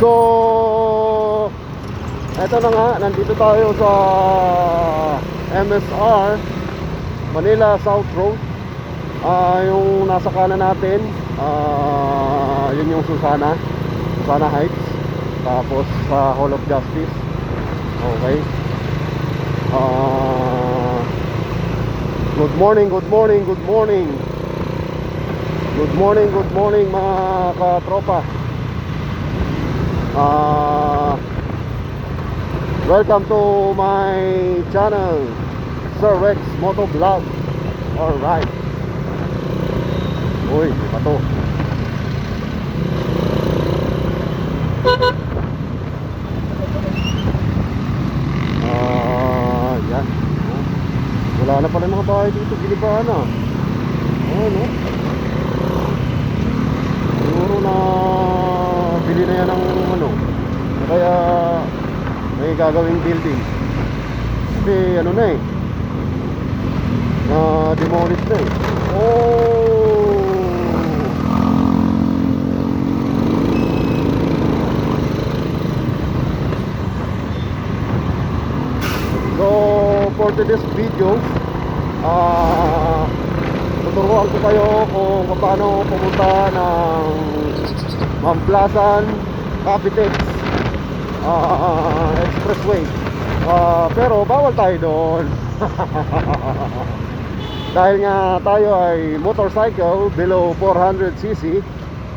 So, eto na nga, nandito tayo sa MSR Manila South Road. Yung nasa kanan natin, yun yung Susana Heights. Tapos sa Hall of Justice. Okay. Good morning mga katropa. Welcome to my channel, Sir Rex Motovlog. Alright. Uy, may bato. Yan. Wala na pala mga bahay dito, gilipahan na. No? Siguro na bili na yan ng kaya may gagawing building. Kasi ano na demolish na So for today's video, tuturuan ko kayo kung paano pumunta ng Mamplasan Cavite Expressway. Pero bawal tayo doon. Dahil nga tayo ay motorcycle below 400cc,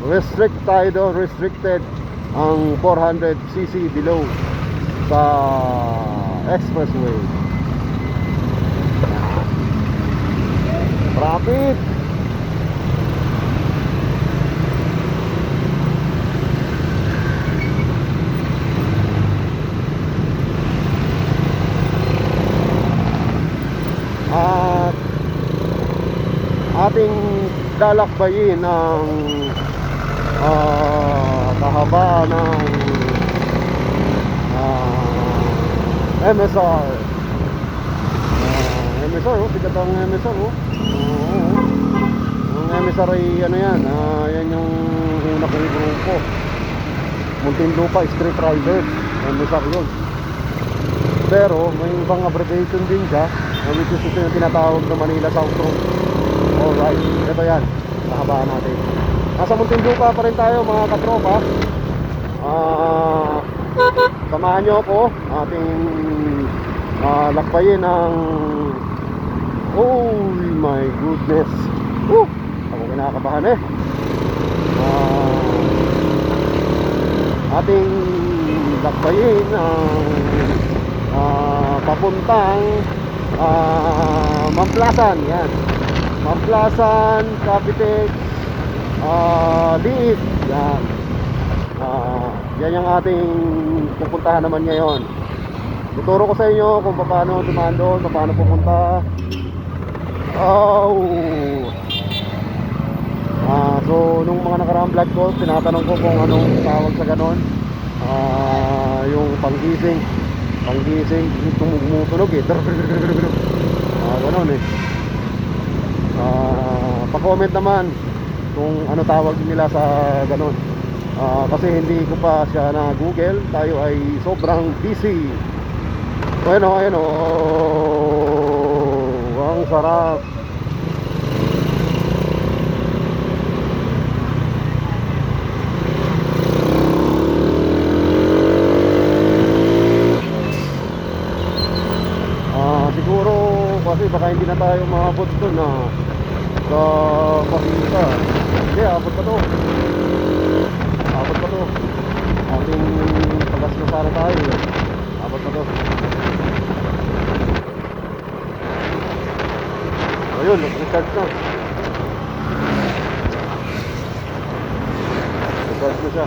restricted ang 400cc below sa expressway. Traffic. At ating lalakbayin ang kahabaan ng MSR. MSR, sikat ang MSR. Ang MSR ay yan, yan yung una kong grupo, Muntinlupa Street Riders. MSR yun. Pero may ibang abbreviation din siya, which is ito yung tinatawag na Manila South Road. Alright, ito yan, kahabaan natin. Nasa Muntinlupa pa rin tayo mga katropa. Samahan nyo ako ating lakbayin ang oh my goodness, ako kinakabahan ating lakbayin ang papuntang Mamplasan. Yan, Mamplasan Cavite Liit. Yan. Yan yung ating pupuntahan naman ngayon. Tuturo ko sa inyo kung paano dumaan doon, paano pupunta. So nung mga nakaraang vlog ko, tinatanong ko kung anong tawag sa ganon. Yung panggising tumutunog ganon pa-comment naman kung ano tawag nila sa ganon. Kasi hindi ko pa siya na Google, tayo ay sobrang busy. Ayun ang sarap. Siguro kasi baka hindi na tayo maabot doon sa Pasita. Hindi, abot pa to. Ating pagas na sana tayo. Abot pa to. Ayun, nag-recharge na. Recharge na siya.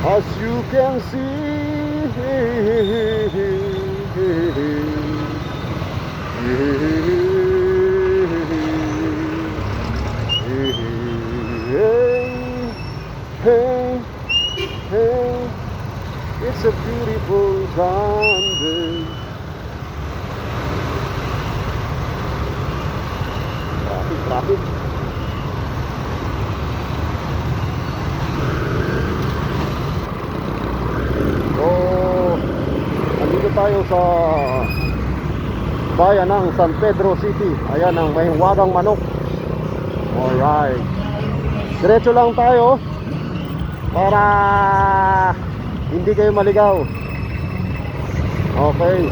As you can see, hey, Hey, it's a beautiful Sunday. Traffic. So, nandito tayo sa bayan ng San Pedro City. Ayan ang may wagang manok. Alright. Diretso lang tayo para hindi kayo maligaw. Okay.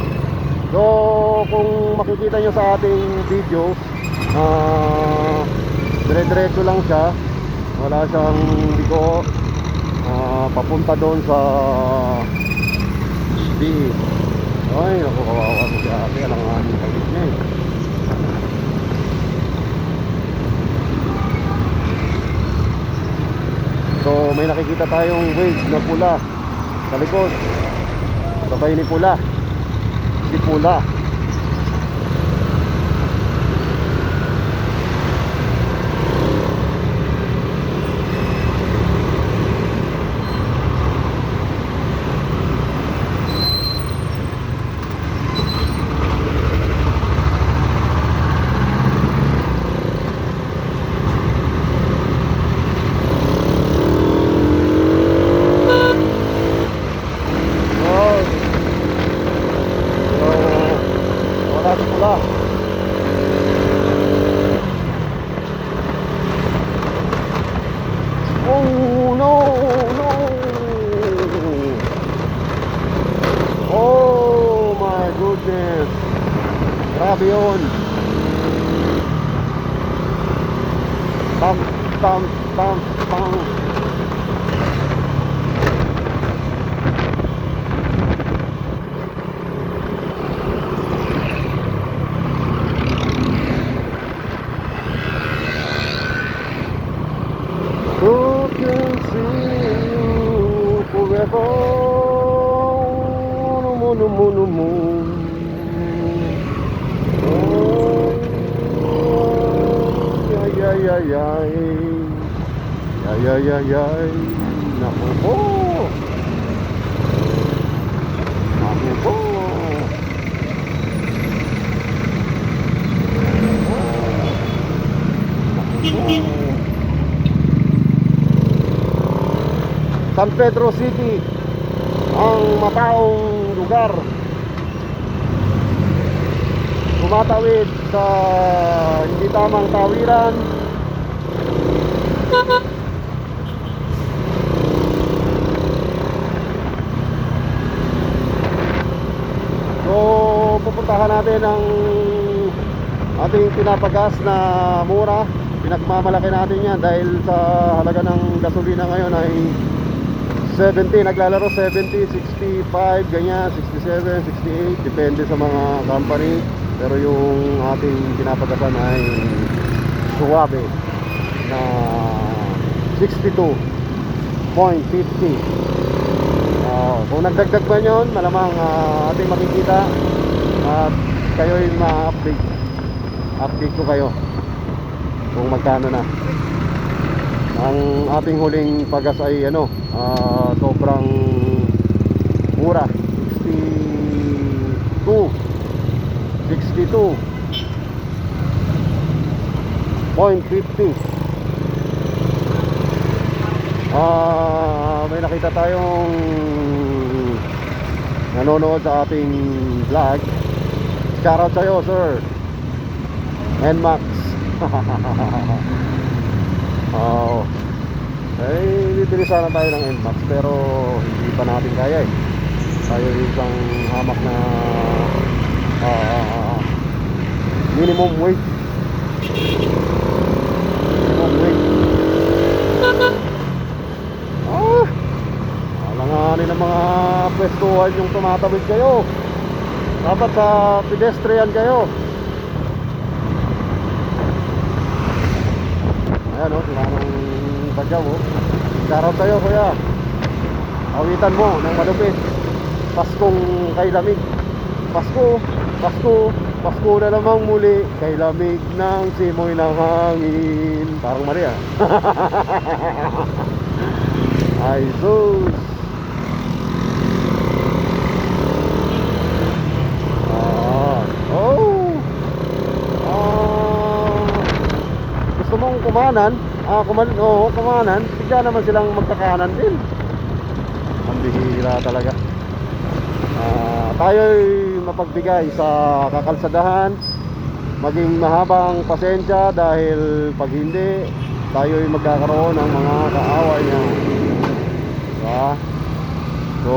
So, kung makikita nyo sa ating video, dire-diretso lang siya. Wala siyang liko. Papunta doon sa B. Ay, naku, kawawa mo si ate. Alanganin sa niya eh. So, may nakikita tayong wave na pula sa likod. Sabay ni pula. Si pula. Oh no, no. Oh my goodness. Grabe yun. Tam, tam, tam, tam. Who can see you forever? No, no, no, no, no. Oh, ay, ay, ay, ay. Ay, ay, ay, ay. Naku po. Naku po. San Pedro City, ang mataong lugar. Tumatawid sa hindi tamang tawiran. So, pupuntahan natin ang ating pinapagas na mura. Pinagmamalaki natin yan dahil sa halaga ng gasolina ngayon ay 70, naglalaro 70, 65, ganyan, 67, 68, depende sa mga company. Pero yung ating pinapagasan ay suwabe na 62.50. Kung nagdagdag pa yun, malamang ating makikita at kayo'y ma-update. Update ko kayo kung magkano na. Ang ating huling pagas ay sobrang mura, 62.50. May nakita tayong nanonood sa ating vlog. Shoutout sa'yo, sir NMAX. Bibili sana tayo ng NMAX pero hindi pa natin kaya eh. Tayo isang hamak na minimum weight. Alanganin ng mga pwestuhan yung tumatawid kayo. Dapat sa pedestrian kayo. Ayan o, sinanong badyaw o. Shoutout sa'yo kuya. Awitan mo ng malupit. Paskong kay lamig. Pasko, Pasko, Pasko na namang muli. Kay lamig ng simoy ng hangin. Parang Maria. Ay sus. Oh. Gusto mong kumanan? Kumanan. Bigla naman silang magkakanan din. Ang bihira talaga. Tayo'y mapagbigay sa kakalsadahan, maging mahabang pasensya dahil pag hindi, tayo'y magkakaroon ng mga kaaway niya. Diba? So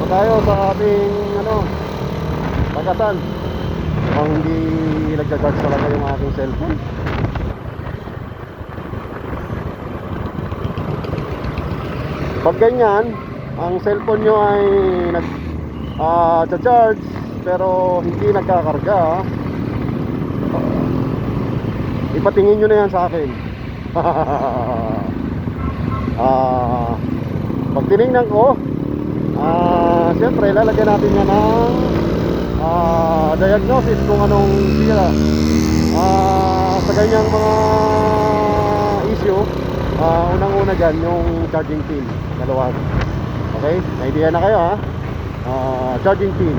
tayo sa ating tagasan. Mukhang hindi nagja-charge talaga yung aking cellphone. Pag ganyan, ang cellphone nyo ay charge pero hindi nagkakarga, ipatingin nyo na yan sa akin. Pag tinignan ko, siyempre lalagyan natin yan ng diagnosis kung anong sira. Sa ganyang mga issue, unang-una dyan yung charging pin, dalawa. Okay, naidea na kayo ha. Charging pin.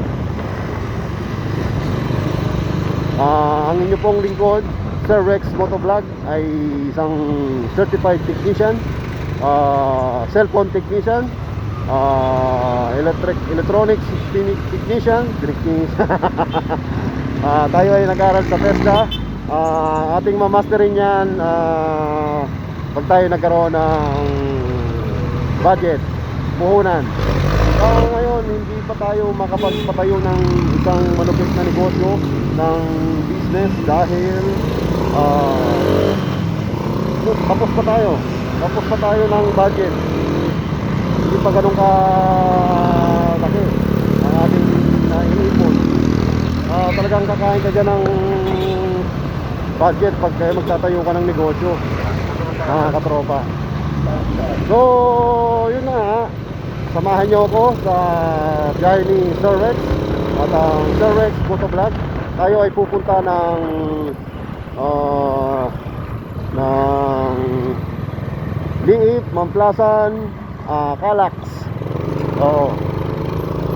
Ang inyo pong lingkod, Sir Rex Motovlog, ay isang certified technician, cellphone technician, electronics technician. Tayo ay nag-aral sa TESDA. Ating mamasterin yan pag tayo nagkaroon ng budget, puhunan. Ngayon hindi pa tayo makapagpatayo ng isang malupit na negosyo, ng business, dahil tapos pa tayo ng budget. Hindi pa ganun ka laki ang ating naiipon. Talagang kakain ka dyan ng budget pag kayo magtatayo ka ng negosyo, mga katropa. So yun na nga, samahan nyo ako sa biyahe ni Sir Rex at ang Sir Rex Motovlog. Tayo ay pupunta ng Liip, Mamplasan, Calax.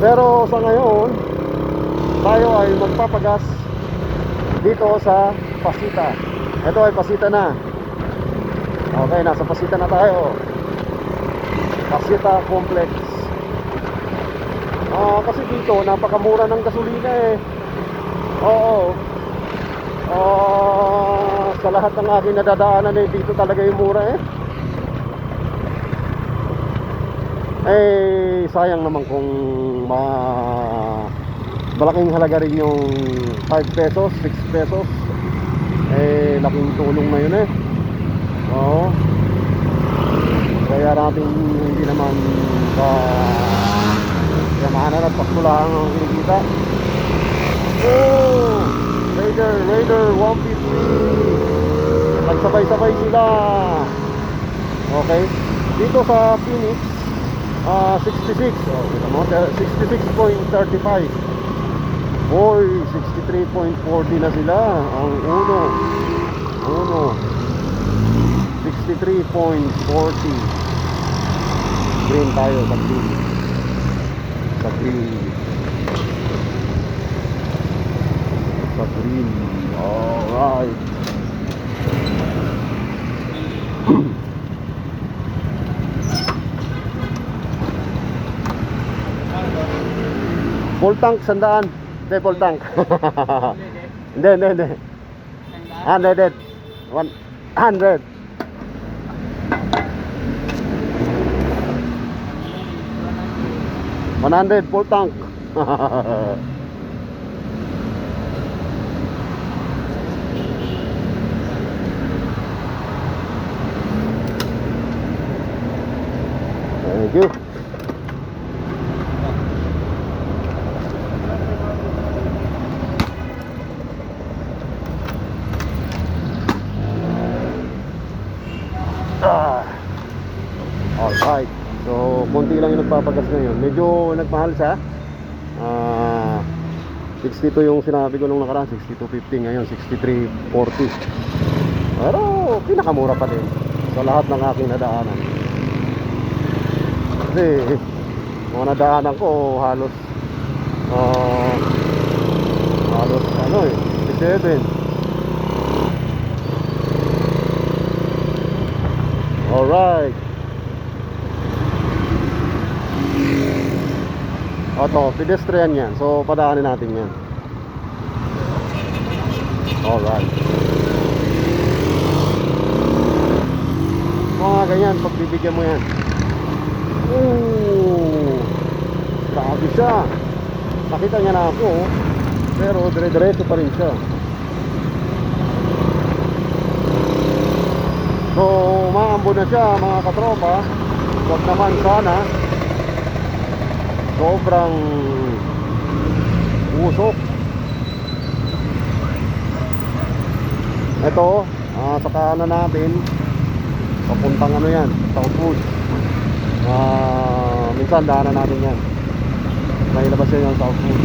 Pero sa ngayon, tayo ay magpapagas dito sa Pasita. Ito ay Pasita na. Okay, nasa Pasita na tayo. Pasita Complex. Kasi dito napakamura ng gasolina eh. Oo. Sa lahat ng aking nadadaanan eh, dito talaga yung mura eh. Sayang naman kung malaking halaga rin yung 5 pesos, 6 pesos. Laking tulong na yun eh. Oo. Kaya natin hindi naman yamahanan at pastulaan ang kinikita. Raider 150. Nagsabay-sabay sila. Okay. Dito sa Phoenix, 66. Kita mo, 66.35. Boy, 63.40 na sila. Ang uno 63.40. Green tayo sa green. Alright. Full tank, 100. Hindi, full tank. Hindi. 100. 100. Full tank. Thank you. All right. So konti lang yung nagpapagas ngayon. Medyo nagmahal siya. 62 yung sinabi ko nung nakaraan, 62.50, ngayon 63.40. Pero pinakamura pa din sa lahat ng aking nadaanan. Kasi mga nadaanan ko halos ano 57. Alright. Ito, pedestrian yan. So, padaanin natin yan. Alright. Mga ganyan, pagbibigyan mo yan. Grabe siya. Nakita niya na ako, pero dire-diretso pa rin siya. So, maambo na siya mga katropa. Huwag naman sana. Sobrang usok. Ito, sa kanan natin, papuntang ano yan, Southwood. Minsan daanan natin yan. May labas yan yung Southwood.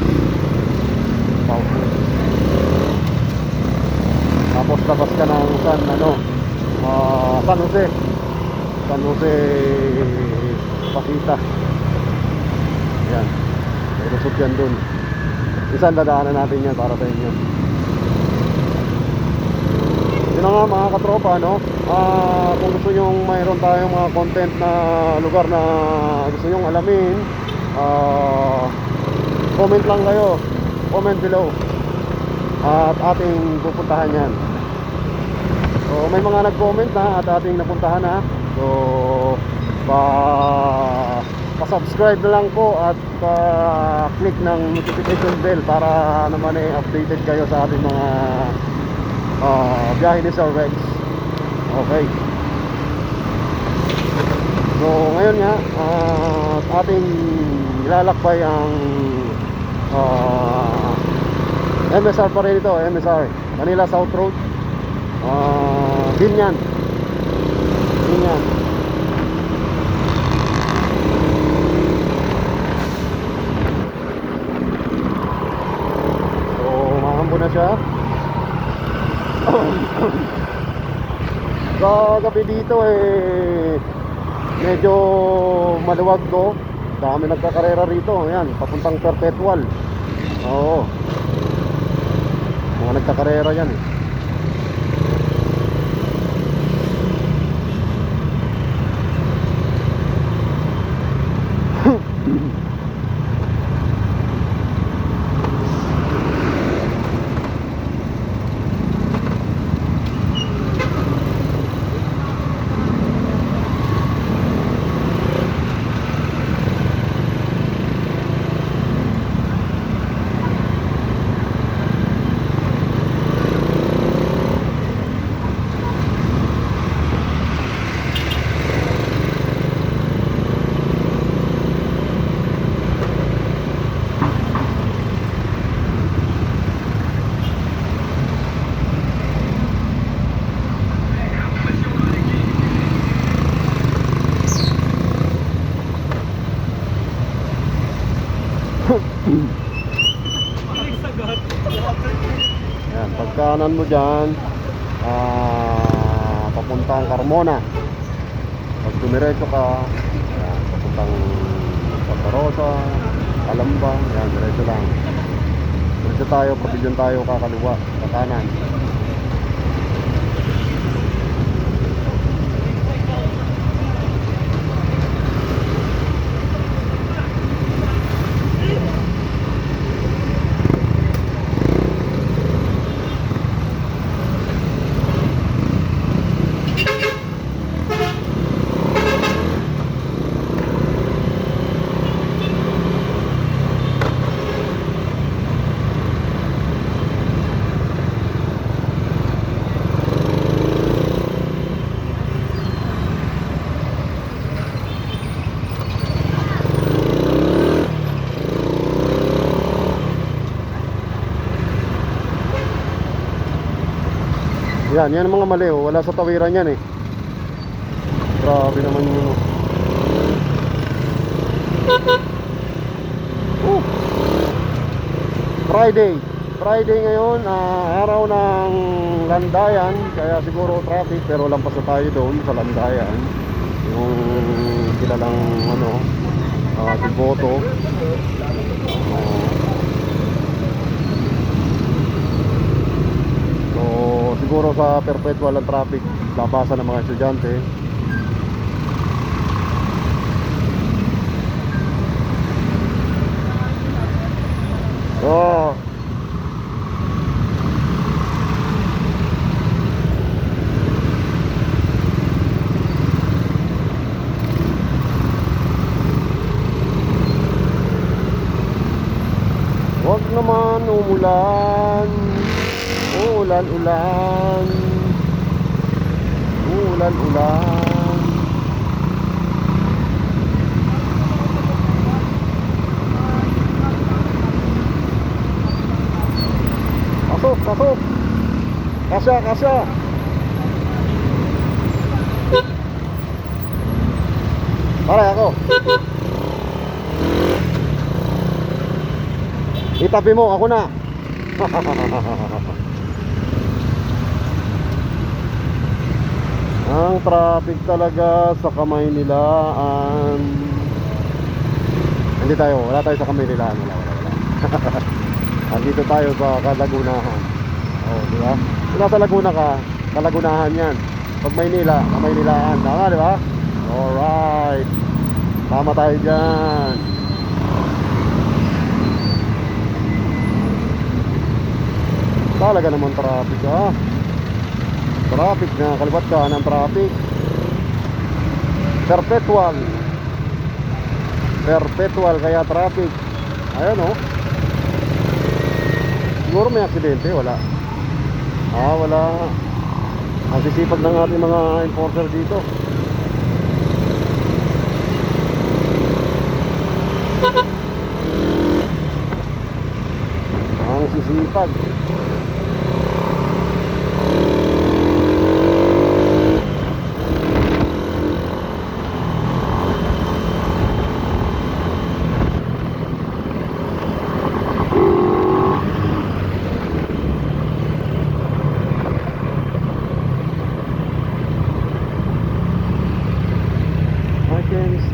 Tapos labas ka ng San Jose Pasita. Yan, may resort yan dun. Isang dadaanan natin yan para sa inyo. Yun na nga mga katropa, no? Kung gusto nyo mayroon tayong mga content na lugar na gusto nyo alamin, comment lang kayo, comment below, at ating pupuntahan yan. So may mga nag-comment na at ating napuntahan na. So pa-subscribe na lang po at pa-click ng notification bell para naman updated kayo sa ating mga biyahe ni Sir Rex. Okay. So ngayon nga ating ilalakbay ang MSR pa rin ito, MSR Manila South Road, Binyan. So mahambo na siya. Sa gabi dito medyo maluwag to. Dami nagkakarera rito. Ayan, papuntang Perpetual. Oo, mga nagkakarera yan Ayan, pagkanan mo dyan, papuntang Carmona. Pag dumiretso ka, ayan, papuntang Santa Rosa, Calamba. Ayan, diretso lang. Diretso tayo, pabigyan tayo kakaliwa, sa kanan. Yan ang mga mali, wala sa tawiran yan Grabe naman yun. Oh, Friday ngayon, araw ng landayan, kaya siguro traffic, pero lampas na tayo doon sa landayan. Yung kilalang Devoto. So siguro sa perpetual ang traffic, labasan ng mga estudyante. So wag naman umulan. Ulan-ulan. Ulan-ulan. Pasok. Kasya. Pare ako. Itabi mo, ako na. Ang traffic talaga sa Kamaynilaan. Wala tayo sa Kamaynilaan. Wala. Andito tayo sa Kalagunahan. Oh, di ba? Kung nasa Laguna ka, Kalagunahan yan. Pag Maynila, Kamaynilaan. Tama, di ba? Alright. Tama tayo dyan. Talaga naman traffic, ha? Traffic na, kaliwat ka ng traffic. Perpetual kaya traffic. Ayan, oh. Siguro may aksidente, wala. Wala. Ang sisipag ng ating mga enforcer dito. Ang sisipag.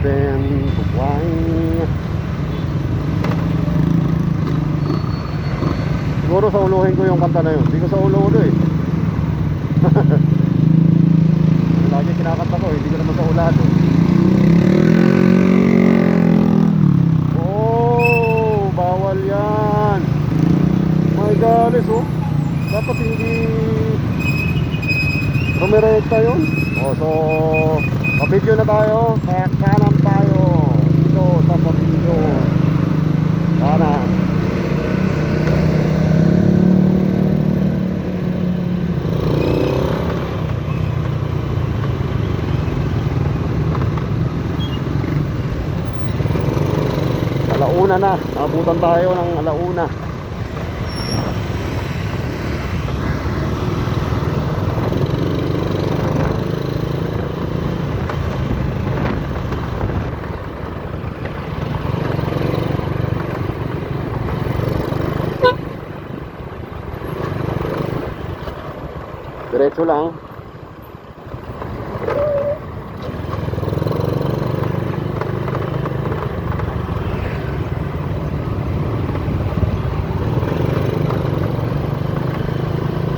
Stand why? Siguro sa uluhin ko yung kanta na yun. Hindi ko sa ulo eh. Lagi kinakanta ko, hindi ko naman sa ulado. Oh, bawal yan. My goodness, oh. Dapat hindi rumirekta yun. So pa-video na tayo, kaya kanan tayo dito sa pa-video. Kanan. Alauna na, abutan tayo ng alauna. Diretso lang.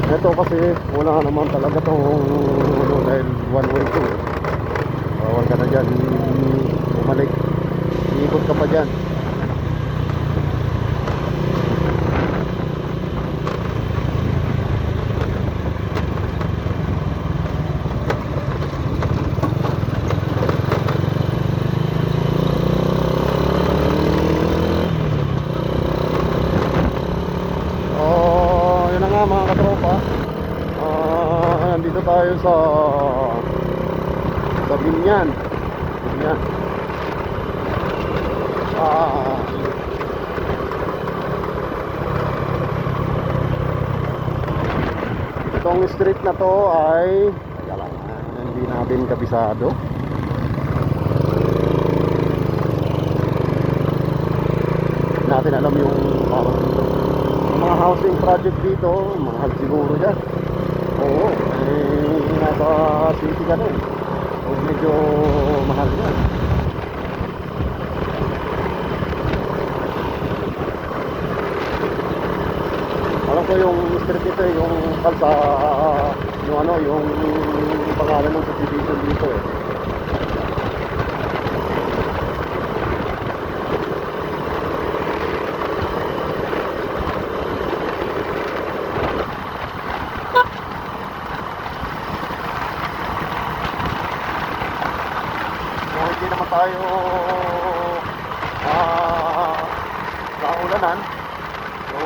Ito kasi wala naman talaga tong dahil one way to. Bawal ka na dyan bumalik. Iikot ka pa dyan. Mga katropa, nandito tayo sa Binyan. Itong street na to ay hindi natin kabisado. natin alam yung bawat dito. Yung mga housing project dito, mahal siguro dyan. Oo, nasa city ka na eh. So, medyo mahal yan. Alam ko yung street ito, yung kalsa, yung ano, yung pangalan ng subdivision dito eh. So, hindi naman tayo naulanan. So,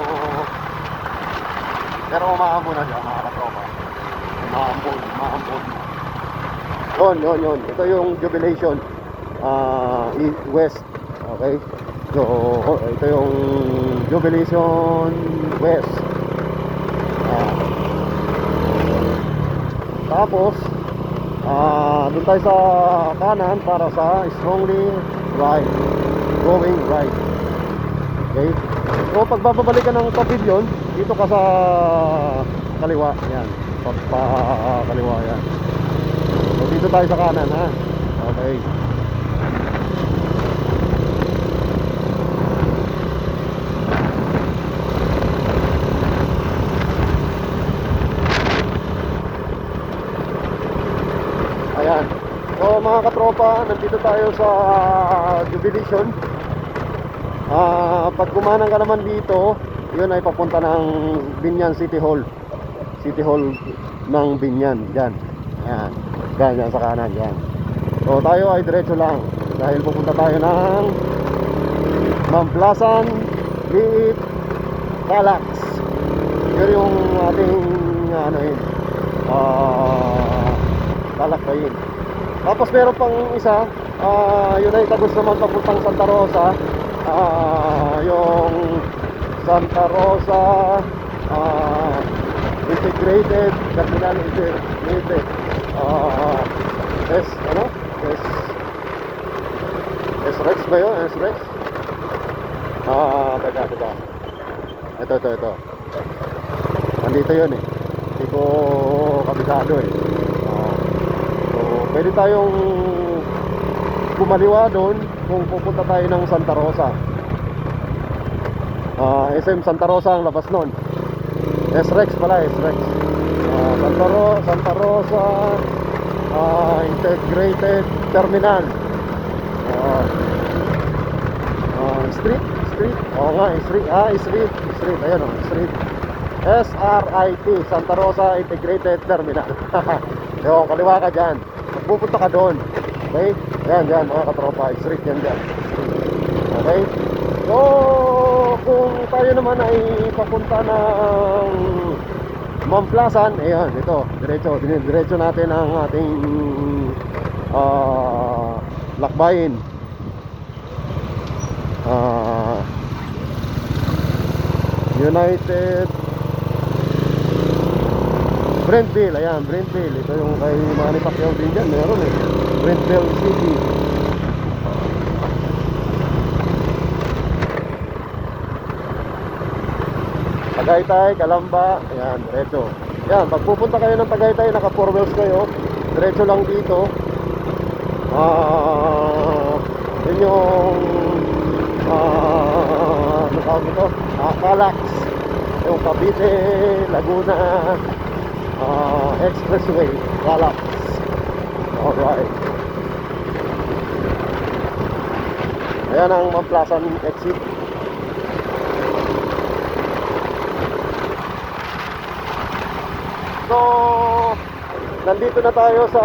pero umaambon na dyan mga katropa. Umaambon. Yun. Ito yung Jubilation West. Okay. So, ito yung Jubilation West. Tapos, doon tayo sa kanan para sa strongly right. Going right. Okay. So, pagbabalik ka ng pavilion, dito ka sa kaliwa. Yan. Kaliwa yan. So, dito tayo sa kanan ha. Okay. Ayan. So mga katropa, nandito tayo sa Jubilation. Pag kumanang ka naman dito, yun ay papunta ng Binyan City Hall. City Hall ng Binyan. Yan. Yan. Yan sa kanan. Yan. So tayo ay diretso lang. Dahil pupunta tayo ng Mamplasan, Liit, Calax. Yun yung ating ano yun, lalakbayin. Tapos meron pang isa, yun ay tagos naman papuntang Santa Rosa. Yung Santa Rosa Integrated Terminal Integrated S-Rex ba yun? S-Rex? Teka. Ito. Nandito yun eh. Hindi ko kabisado eh. So, pwede tayong kumaliwa doon kung pupunta tayo ng Santa Rosa. SM Santa Rosa ang labas nun. S-Rex pala, S-Rex. Santa Rosa Integrated Terminal. Street. Oo nga, street. Ayan o, street. SRIT, Santa Rosa Integrated Terminal. So, kaliwa ka dyan. Pupunta ka doon. Okay? Yan, mga katropa. Street yan dyan. Okay? So, kung tayo naman ay papunta ng Mamplasan, ayan, ito, diretso natin ang ating lakbayin. United Brentville, ayan, Brentville. Ito yung kay Manny Pacquiao din dyan, meron eh. Brentville City. Tagaytay, Calamba, ayan, diretso. Ayan, pag pupunta kayo ng Tagaytay, naka 4 wheels kayo, diretso lang dito. Yun yung ano tawag ito? Calax, yung Cavite, Laguna Expressway, Calax. Alright. Ayan ang Mamplasan exit. So, nandito na tayo sa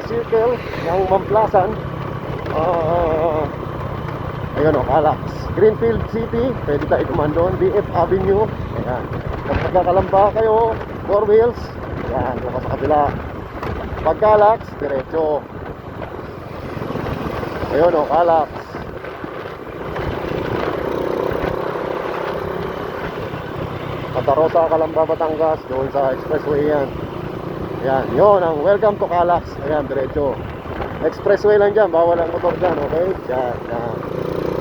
circle ng Mamplasan. Ayun o, Calax. Greenfield City, pwede tayo kumandon. DF Avenue, ayan. Pag nagkakalamba kayo, 4 wheels, ayan, yung sa kabila. Pag Calax, diretso. Ayun o, Calax. Santa Rosa, Calamba, Batangas, doon sa expressway yan. Ayan, yun ang welcome to Calax. Ayan, diretso. Expressway lang dyan, bawal ang motor dyan, okay? Yan.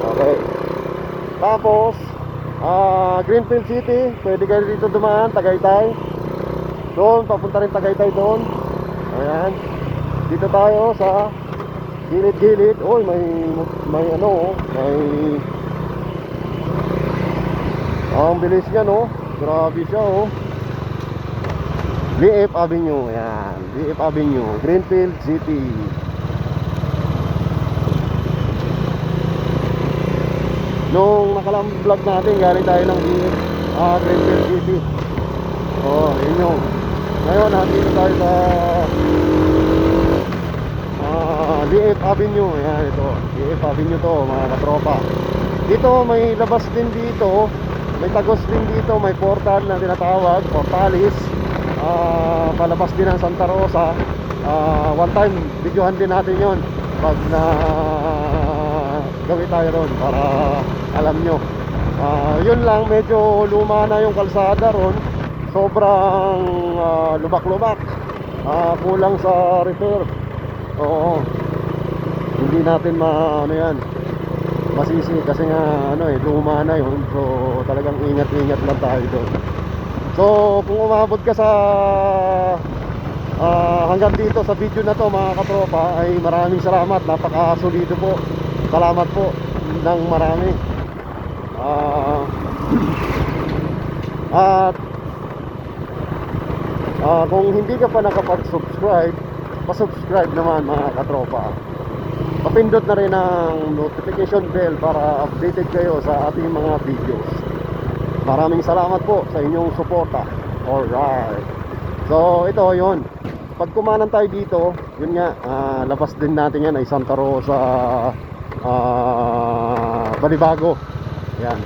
Okay. Tapos Greenfield City, pwede kayo dito dumaan, Tagaytay. Doon, papunta rin Tagaytay doon. Ayan. Dito tayo sa gilid-gilid. Oy, may ano, may ang bilis niya, no? Grabe siya, oh. BF Avenue, ayan. BF Avenue, Greenfield City. Nung nakalang vlog natin, galing tayo ng BF Greenfield City. Oh, yun yung. Ngayon, nandito tayo sa BF Avenue. Ayan, ito. BF Avenue to, mga katropa. Dito, may labas din dito. May tagos din dito. May portal na tinatawag, Portalis. Palabas din ng Santa Rosa. One time, videohan din natin yon pag na gawin tayo ron para alam nyo. Yun lang, medyo luma na yung kalsada ron. Sobrang lubak-lubak. Kulang sa repair. Oo. Hindi natin ano yan, masisi kasi nga ano luma na yun. So talagang ingat-ingat lang tayo doon. So kung umabot ka sa hanggang dito sa video na to, mga katropa, ay maraming salamat. Napakasolido po. Salamat po ng marami. At kung hindi ka pa nakapag-subscribe, pa-subscribe naman, mga katropa. Papindot na rin ang notification bell para updated kayo sa ating mga videos. Maraming salamat po sa inyong suporta. Alright. So ito yon. Pag kumanan tayo dito, yun nga, labas din natin yan ay Santa Rosa, Balibago. Yan.